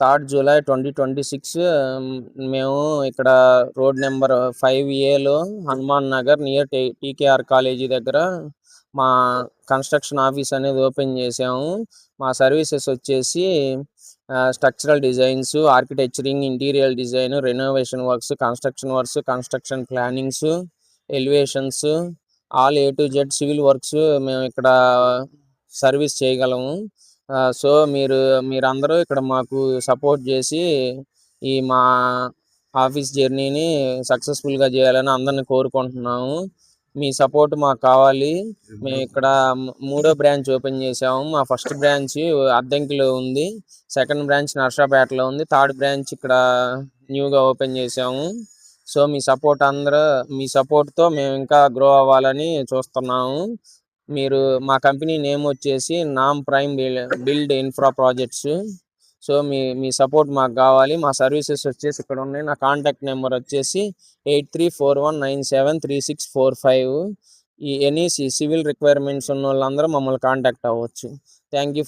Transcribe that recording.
3rd July 2026 మేము ఇక్కడ road number 5Aలో Hanuman Nagar near TKR college దగ్గర మా కన్స్ట్రక్షన్ ఆఫీస్ అనేది ఓపెన్ చేసాము. మా సర్వీసెస్ వచ్చేసి structural designs, architecturing, interior design, renovation works, construction works, construction plannings, elevations, all A to Z civil works మేము ఇక్కడ సర్వీస్ చేయగలము. సో మీరందరూ ఇక్కడ మాకు సపోర్ట్ చేసి ఈ మా ఆఫీస్ జర్నీని సక్సెస్ఫుల్గా చేయాలని అందరిని కోరుకుంటున్నాము. మీ సపోర్ట్ మాకు కావాలి. మేము ఇక్కడ 3వ బ్రాంచ్ ఓపెన్ చేసాము. మా ఫస్ట్ బ్రాంచ్ అద్దంకిలో ఉంది, సెకండ్ బ్రాంచ్ నర్సాపేటలో ఉంది, థర్డ్ బ్రాంచ్ ఇక్కడ న్యూగా ఓపెన్ చేసాము. సో మీ సపోర్ట్తో మేము ఇంకా గ్రో అవ్వాలని చూస్తున్నాము. మా కంపెనీ నేమ్ వచ్చేసి నామ్ prime build infra projects. So మీ సపోర్ట్ మాకు కావాలి. మా సర్వీసెస్ వచ్చేసి ఇక్కడ ఉన్నాయి. నా కాంటాక్ట్ నెంబర్ వచ్చేసి 8341973645. ఎనీ సివిల్ రిక్వైర్మెంట్స్ ఉన్న వాళ్ళందరూ మమ్మల్ని కాంటాక్ట్ అవ్వచ్చు. Thank you.